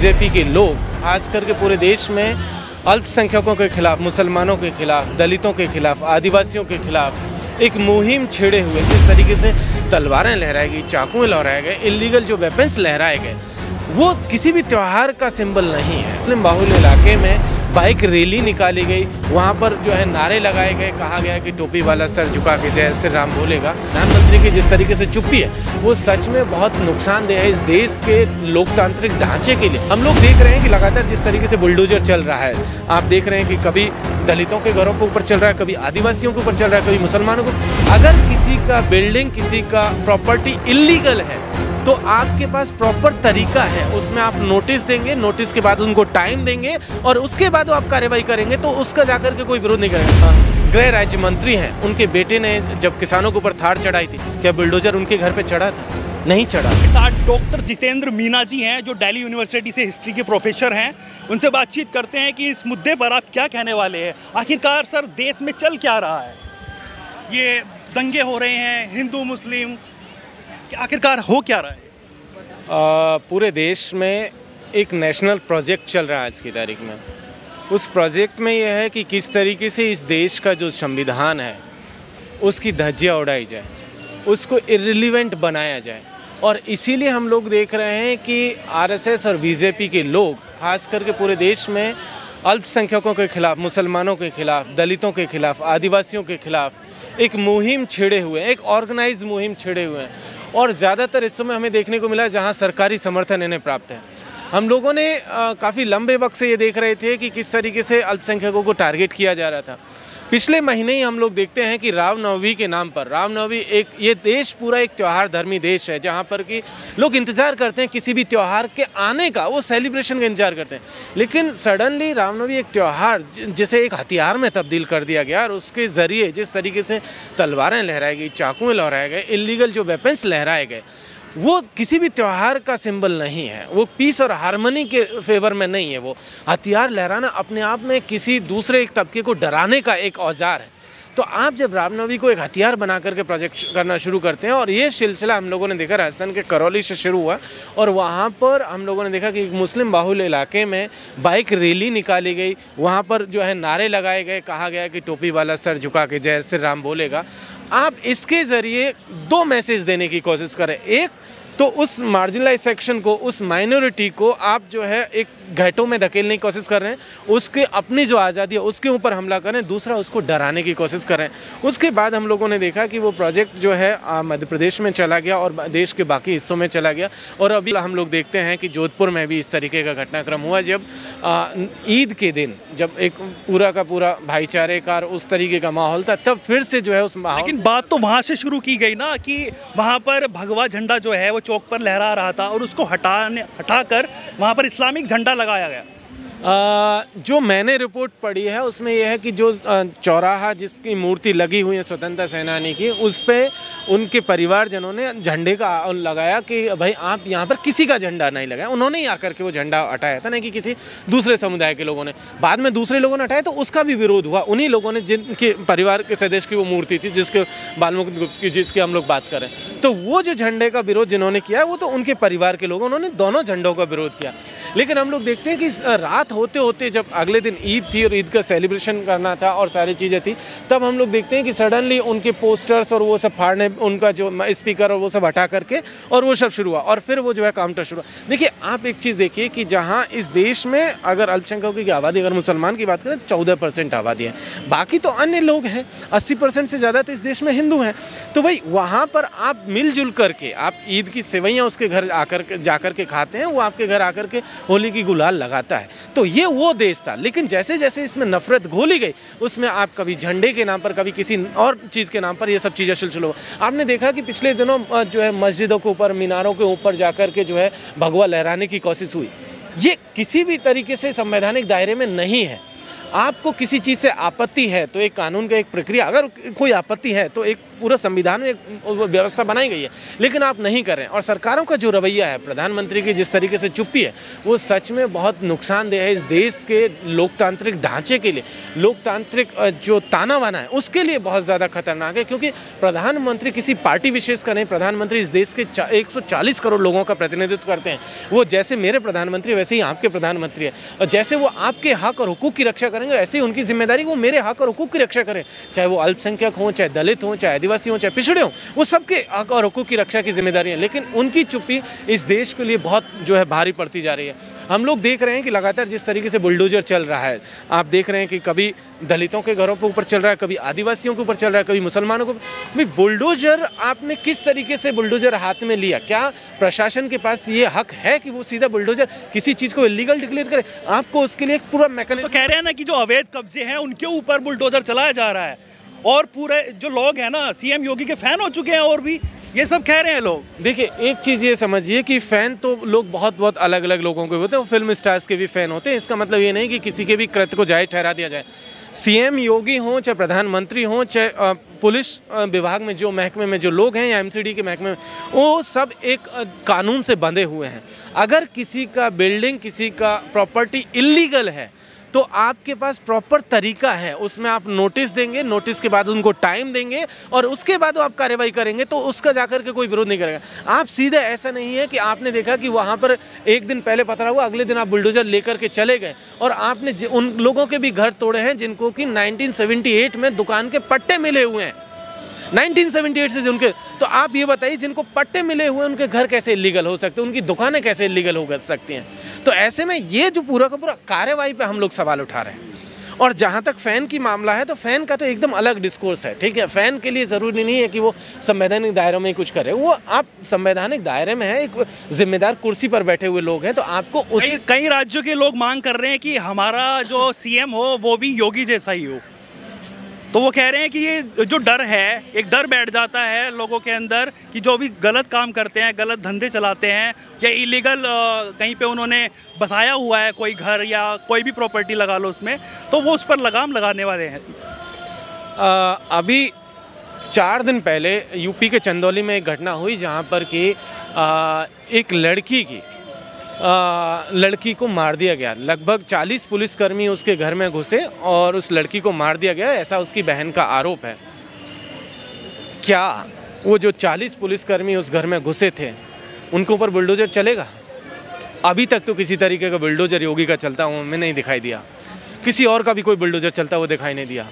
BJP के लोग खास करके पूरे देश में अल्पसंख्यकों के खिलाफ, मुसलमानों के खिलाफ, दलितों के खिलाफ, आदिवासियों के खिलाफ एक मुहिम छेड़े हुए। जिस तरीके से तलवारें लहराई गई, चाकुएं लहराए गए, इलीगल जो वेपन्स लहराए गए, वो किसी भी त्यौहार का सिंबल नहीं है। मुस्लिम बाहुल्य इलाके में बाइक रैली निकाली गई, वहाँ पर जो है नारे लगाए गए, कहा गया कि टोपी वाला सर झुका के जय श्री राम बोलेगा। प्रधानमंत्री की जिस तरीके से चुप्पी है वो सच में बहुत नुकसानदेह है इस देश के लोकतांत्रिक ढांचे के लिए। हम लोग देख रहे हैं कि लगातार जिस तरीके से बुलडोजर चल रहा है, आप देख रहे हैं कि कभी दलितों के घरों के ऊपर चल रहा है, कभी आदिवासियों के ऊपर चल रहा है, कभी मुसलमानों को। अगर किसी का बिल्डिंग, किसी का प्रॉपर्टी इलीगल है तो आपके पास प्रॉपर तरीका है, उसमें आप नोटिस देंगे, नोटिस के बाद उनको टाइम देंगे और उसके बाद वो आप कार्रवाई करेंगे, तो उसका जाकर के कोई विरोध नहीं करेगा। गृह राज्य मंत्री हैं, उनके बेटे ने जब किसानों के ऊपर थार चढ़ाई थी, क्या बुलडोजर उनके घर पे चढ़ा था? नहीं चढ़ा। साथ डॉक्टर जितेंद्र मीना जी हैं जो दिल्ली यूनिवर्सिटी से हिस्ट्री के प्रोफेसर हैं। उनसे बातचीत करते हैं कि इस मुद्दे पर आप क्या कहने वाले हैं। आखिरकार सर देश में चल क्या रहा है, ये दंगे हो रहे हैं हिंदू मुस्लिम, आखिरकार हो क्या रहा है? पूरे देश में एक नेशनल प्रोजेक्ट चल रहा है आज की तारीख में। उस प्रोजेक्ट में यह है कि किस तरीके से इस देश का जो संविधान है उसकी धज्जियाँ उड़ाई जाए, उसको इर्रिलेवेंट बनाया जाए। और इसीलिए हम लोग देख रहे हैं कि आरएसएस और बीजेपी के लोग खास करके पूरे देश में अल्पसंख्यकों के खिलाफ, मुसलमानों के खिलाफ, दलितों के खिलाफ, आदिवासियों के खिलाफ एक मुहिम छेड़े हुए हैं, एक ऑर्गेनाइज मुहिम छेड़े हुए हैं। और ज़्यादातर इस समय हमें देखने को मिला जहां सरकारी समर्थन इन्हें प्राप्त है। हम लोगों ने काफ़ी लंबे वक्त से ये देख रहे थे कि किस तरीके से अल्पसंख्यकों को टारगेट किया जा रहा था। पिछले महीने ही हम लोग देखते हैं कि रामनवमी के नाम पर, रामनवमी एक, ये देश पूरा एक त्यौहार धर्मी देश है जहाँ पर कि लोग इंतज़ार करते हैं किसी भी त्यौहार के आने का, वो सेलिब्रेशन का इंतजार करते हैं। लेकिन सडनली रामनवमी एक त्यौहार जिसे एक हथियार में तब्दील कर दिया गया और उसके ज़रिए जिस तरीके से तलवारें लहराई गई, चाकुएं लहराए गए, इलीगल जो वेपन्स लहराए गए, वो किसी भी त्यौहार का सिंबल नहीं है। वो पीस और हार्मनी के फेवर में नहीं है। वो हथियार लहराना अपने आप में किसी दूसरे एक तबके को डराने का एक औजार है। तो आप जब रामनवमी को एक हथियार बना करके प्रोजेक्ट करना शुरू करते हैं, और ये सिलसिला हम लोगों ने देखा राजस्थान के करौली से शुरू हुआ, और वहाँ पर हम लोगों ने देखा कि मुस्लिम बाहुल्य इलाके में बाइक रैली निकाली गई, वहाँ पर जो है नारे लगाए गए, कहा गया कि टोपी वाला सर झुका के जय श्री राम बोलेगा। आप इसके ज़रिए दो मैसेज देने की कोशिश करें। एक तो उस मार्जिनलाइज सेक्शन को, उस माइनॉरिटी को आप जो है एक घाटों में धकेलने की कोशिश कर रहे हैं, उसके अपनी जो आज़ादी है उसके ऊपर हमला करें। दूसरा, उसको डराने की कोशिश करें। उसके बाद हम लोगों ने देखा कि वो प्रोजेक्ट जो है मध्य प्रदेश में चला गया और देश के बाकी हिस्सों में चला गया। और अभी हम लोग देखते हैं कि जोधपुर में भी इस तरीके का घटनाक्रम हुआ, जब ईद के दिन जब एक पूरा का पूरा भाईचारे का उस तरीके का माहौल था, तब फिर से जो है उस माहौल। लेकिन बात तो वहाँ से शुरू की गई ना कि वहाँ पर भगवा झंडा जो है वो चौक पर लहरा रहा था और उसको हटाकर वहाँ पर इस्लामिक झंडा लगाया गया। जो मैंने रिपोर्ट पढ़ी है उसमें यह है कि जो चौराहा जिसकी मूर्ति लगी हुई है स्वतंत्रता सेनानी की, उस पे उनके परिवारजनों ने झंडे का लगाया कि भाई आप यहाँ पर किसी का झंडा नहीं लगाया। उन्होंने ही आकर के वो झंडा हटाया था, नहीं कि किसी दूसरे समुदाय के लोगों ने। बाद में दूसरे लोगों ने हटाया तो उसका भी विरोध हुआ। उन्हीं लोगों ने जिनके परिवार के सदस्य की वो मूर्ति थी, जिसके बालमुकुंद गुप्त की, जिसकी हम लोग बात करें, तो वो जो झंडे का विरोध जिन्होंने किया वो तो उनके परिवार के लोग, उन्होंने दोनों झंडों का विरोध किया। लेकिन हम लोग देखते हैं कि रात होते होते जब अगले दिन ईद थी और ईद का सेलिब्रेशन करना था और सारी चीज़ें थी, तब हम लोग देखते हैं कि सडनली उनके पोस्टर्स और वो सब फाड़ने, उनका जो स्पीकर और वो सब हटा करके और वो सब शुरू हुआ और फिर वो जो है काउंटर शुरू हुआ। देखिए, आप एक चीज़ देखिए कि जहाँ इस देश में अगर अल्पसंख्यकों की आबादी, अगर मुसलमान की बात करें, 14% आबादी है, बाकी तो अन्य लोग हैं, 80% से ज़्यादा तो इस देश में हिंदू हैं। तो भाई वहाँ पर आप मिलजुल करके आप ईद की सेवैयाँ उसके घर आकर जाकर के खाते हैं, वो आपके घर आकर के होली की गुलाल लगाता है। तो ये वो देश था। लेकिन जैसे जैसे इसमें नफरत घोली गई, उसमें आप कभी झंडे के नाम पर, कभी किसी और चीज़ के नाम पर ये सब चीज़ें शुरू हो। आपने देखा कि पिछले दिनों जो है मस्जिदों के ऊपर, मीनारों के ऊपर जाकर के जो है भगवा लहराने की कोशिश हुई। ये किसी भी तरीके से संवैधानिक दायरे में नहीं है। आपको किसी चीज़ से आपत्ति है तो एक कानून का एक प्रक्रिया, अगर कोई आपत्ति है तो एक पूरा संविधान में एक व्यवस्था बनाई गई है, लेकिन आप नहीं कर रहे हैं। और सरकारों का जो रवैया है, प्रधानमंत्री की जिस तरीके से चुप्पी है, वो सच में बहुत नुकसानदेह है इस देश के लोकतांत्रिक ढांचे के लिए, लोकतांत्रिक जो ताना बाना है उसके लिए बहुत ज़्यादा खतरनाक है। क्योंकि प्रधानमंत्री किसी पार्टी विशेष का नहीं, प्रधानमंत्री इस देश के 140 करोड़ लोगों का प्रतिनिधित्व करते हैं। वो जैसे मेरे प्रधानमंत्री वैसे ही आपके प्रधानमंत्री है, और जैसे वो आपके हक और हुकूक की रक्षा करेंगे, ऐसे ही उनकी जिम्मेदारी वो मेरे हक और हुकूक की रक्षा करें, चाहे वो अल्पसंख्यक हों, चाहे दलित हों, चाहे आदिवासी हों, चाहे पिछड़े हों, वो सबके हक और हुकूक की रक्षा की जिम्मेदारी है। लेकिन उनकी चुप्पी इस देश के लिए बहुत जो है भारी पड़ती जा रही है। हम लोग देख रहे हैं कि लगातार जिस तरीके से बुलडोजर चल रहा है, आप देख रहे हैं कि कभी दलितों के घरों पर ऊपर चल रहा है, कभी आदिवासियों के ऊपर चल रहा है, कभी मुसलमानों को। भाई बुलडोजर आपने किस तरीके से बुलडोजर हाथ में लिया? क्या प्रशासन के पास ये हक है कि वो सीधा बुलडोजर किसी चीज़ को इलीगल डिक्लेयर करे? आपको उसके लिए एक पूरा मैकेनिज्म। तो कह रहे हैं ना कि जो अवैध कब्जे हैं उनके ऊपर बुलडोजर चलाया जा रहा है, और पूरे जो लोग हैं ना सीएम योगी के फैन हो चुके हैं, और भी ये सब कह रहे हैं लोग। देखिए, एक चीज़ ये समझिए कि फ़ैन तो लोग बहुत अलग अलग लोगों के होते हैं, वो फिल्म स्टार्स के भी फ़ैन होते हैं। इसका मतलब ये नहीं कि किसी के भी कृत्य को जायज़ ठहरा दिया जाए। सीएम योगी हों, चाहे प्रधानमंत्री हों, चाहे पुलिस विभाग में जो महकमे में जो लोग हैं या एमसीडी के महकमे में, वो सब एक कानून से बंधे हुए हैं। अगर किसी का बिल्डिंग, किसी का प्रॉपर्टी इलीगल है तो आपके पास प्रॉपर तरीका है, उसमें आप नोटिस देंगे, नोटिस के बाद उनको टाइम देंगे और उसके बाद आप कार्रवाई करेंगे, तो उसका जाकर के कोई विरोध नहीं करेगा। आप सीधे, ऐसा नहीं है कि आपने देखा कि वहाँ पर एक दिन पहले पथरा हुआ, अगले दिन आप बुलडोजर लेकर के चले गए, और आपने उन लोगों के भी घर तोड़े हैं जिनको कि 1978 में दुकान के पट्टे मिले हुए हैं, 1978 से उनके। तो आप ये बताइए, जिनको पट्टे मिले हुए उनके घर कैसे इलीगल हो सकते हैं, उनकी दुकानें कैसे इलीगल हो सकती हैं? तो ऐसे में ये जो पूरा का पूरा कार्यवाही पे हम लोग सवाल उठा रहे हैं। और जहाँ तक फ़ैन की मामला है, तो फ़ैन का तो एकदम अलग डिस्कोर्स है, ठीक है। फ़ैन के लिए ज़रूरी नहीं है कि वो संवैधानिक दायरों में कुछ करे, वो आप संवैधानिक दायरे में है, एक जिम्मेदार कुर्सी पर बैठे हुए लोग हैं, तो आपको उस कई राज्यों के लोग मांग कर रहे हैं कि हमारा जो सीएम हो वो भी योगी जैसा ही हो। तो वो कह रहे हैं कि ये जो डर है, एक डर बैठ जाता है लोगों के अंदर कि जो भी गलत काम करते हैं, गलत धंधे चलाते हैं, या इलीगल कहीं पे उन्होंने बसाया हुआ है कोई घर या कोई भी प्रॉपर्टी लगा लो उसमें, तो वो उस पर लगाम लगाने वाले हैं। अभी 4 दिन पहले यूपी के चंदौली में एक घटना हुई जहाँ पर कि एक लड़की को मार दिया गया। लगभग 40 पुलिसकर्मी उसके घर में घुसे और उस लड़की को मार दिया गया, ऐसा उसकी बहन का आरोप है। क्या वो जो 40 पुलिसकर्मी उस घर में घुसे थे, उनके ऊपर बुलडोजर चलेगा? अभी तक तो किसी तरीके का बुलडोजर योगी का चलता हुआ हमें नहीं दिखाई दिया, किसी और का भी कोई बुलडोजर चलता हुआ दिखाई नहीं दिया।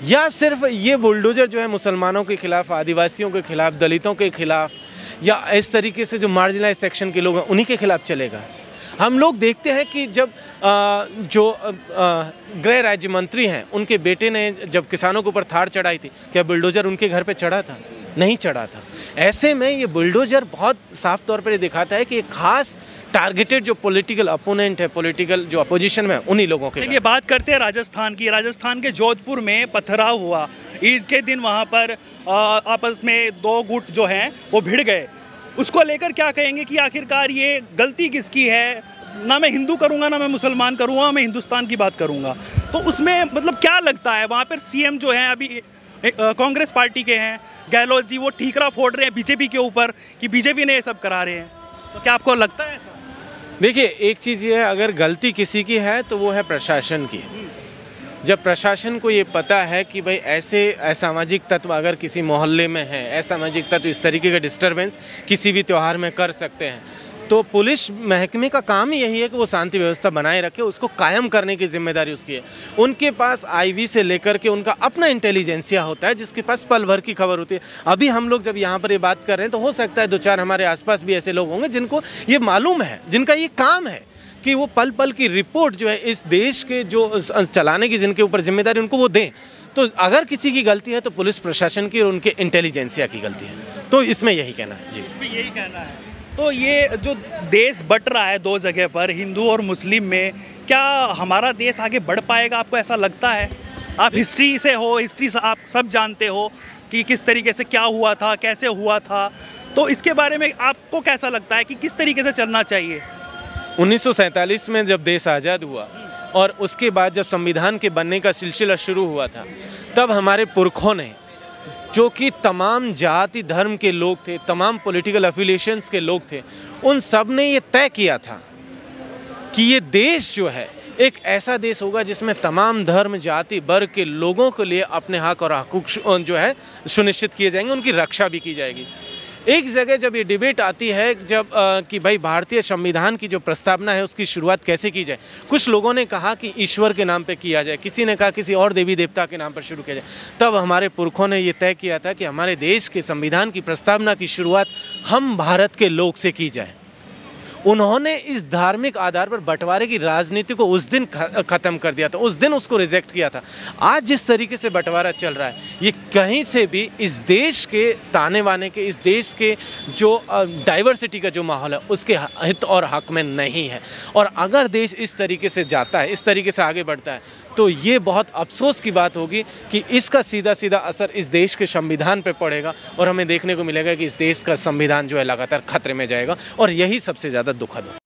या सिर्फ ये बुलडोजर जो है मुसलमानों के खिलाफ, आदिवासियों के खिलाफ, दलितों के खिलाफ, या इस तरीके से जो मार्जिनलाइज सेक्शन के लोग हैं उन्हीं के खिलाफ चलेगा? हम लोग देखते हैं कि जब गृह राज्य मंत्री हैं, उनके बेटे ने जब किसानों के ऊपर थार चढ़ाई थी, क्या बुलडोजर उनके घर पे चढ़ा था? नहीं चढ़ा था। ऐसे में ये बुलडोजर बहुत साफ तौर पर दिखाता है कि एक खास टारगेटेड जो पॉलिटिकल अपोनेंट है, पॉलिटिकल जो अपोजिशन में, उन्हीं लोगों के। चलिए बात करते हैं राजस्थान की। राजस्थान के जोधपुर में पथराव हुआ ईद के दिन, वहाँ पर आपस में 2 गुट जो हैं वो भिड़ गए। उसको लेकर क्या कहेंगे कि आखिरकार ये गलती किसकी है? ना मैं हिंदू करूँगा, ना मैं मुसलमान करूँगा, मैं हिंदुस्तान की बात करूँगा। तो उसमें मतलब क्या लगता है, वहाँ पर सीएम जो हैं अभी कांग्रेस पार्टी के हैं, गहलोत जी, वो ठीकरा फोड़ रहे हैं बीजेपी के ऊपर कि बीजेपी ने ये सब करा रहे हैं। तो क्या आपको लगता है ऐसा? देखिए, एक चीज़ ये है, अगर गलती किसी की है तो वो है प्रशासन की। जब प्रशासन को ये पता है कि भाई ऐसे असामाजिक तत्व अगर किसी मोहल्ले में हैं, असामाजिक तत्व इस तरीके का डिस्टर्बेंस किसी भी त्यौहार में कर सकते हैं, तो पुलिस महकमे का काम ही यही है कि वो शांति व्यवस्था बनाए रखे, उसको कायम करने की जिम्मेदारी उसकी है। उनके पास आईवी से लेकर के उनका अपना इंटेलिजेंसिया होता है, जिसके पास पल भर की खबर होती है। अभी हम लोग जब यहाँ पर ये बात कर रहे हैं, तो हो सकता है 2-4 हमारे आसपास भी ऐसे लोग होंगे जिनको ये मालूम है, जिनका ये काम है कि वो पल पल की रिपोर्ट जो है इस देश के जो चलाने की जिनके ऊपर जिम्मेदारी, उनको वो दें। तो अगर किसी की गलती है तो पुलिस प्रशासन की और उनके इंटेलिजेंसिया की गलती है। तो इसमें यही कहना है जी। इसमें यही कहना है। तो ये जो देश बट रहा है 2 जगह पर, हिंदू और मुस्लिम में, क्या हमारा देश आगे बढ़ पाएगा? आपको ऐसा लगता है? आप हिस्ट्री से हो, हिस्ट्री से आप सब जानते हो कि किस तरीके से क्या हुआ था, कैसे हुआ था, तो इसके बारे में आपको कैसा लगता है कि किस तरीके से चलना चाहिए? 1947 में जब देश आज़ाद हुआ और उसके बाद जब संविधान के बनने का सिलसिला शुरू हुआ था, तब हमारे पुरखों ने, जो कि तमाम जाति धर्म के लोग थे, तमाम पॉलिटिकल एफिलिएशंस के लोग थे, उन सब ने ये तय किया था कि ये देश जो है एक ऐसा देश होगा जिसमें तमाम धर्म जाति वर्ग के लोगों के लिए अपने हक और हकूक़ जो है सुनिश्चित किए जाएंगे, उनकी रक्षा भी की जाएगी। एक जगह जब ये डिबेट आती है जब कि भाई भारतीय संविधान की जो प्रस्तावना है उसकी शुरुआत कैसे की जाए, कुछ लोगों ने कहा कि ईश्वर के नाम पे किया जाए, किसी ने कहा किसी और देवी देवता के नाम पर शुरू किया जाए। तब हमारे पुरखों ने ये तय किया था कि हमारे देश के संविधान की प्रस्तावना की शुरुआत हम भारत के लोग से की जाए। उन्होंने इस धार्मिक आधार पर बंटवारे की राजनीति को उस दिन ख़त्म कर दिया था, उस दिन उसको रिजेक्ट किया था। आज जिस तरीके से बंटवारा चल रहा है, ये कहीं से भी इस देश के ताने बाने के, इस देश के जो डाइवर्सिटी का जो माहौल है उसके हित और हक में नहीं है। और अगर देश इस तरीके से जाता है, इस तरीके से आगे बढ़ता है, तो ये बहुत अफसोस की बात होगी कि इसका सीधा सीधा असर इस देश के संविधान पे पड़ेगा और हमें देखने को मिलेगा कि इस देश का संविधान जो है लगातार खतरे में जाएगा, और यही सबसे ज़्यादा दुखद है।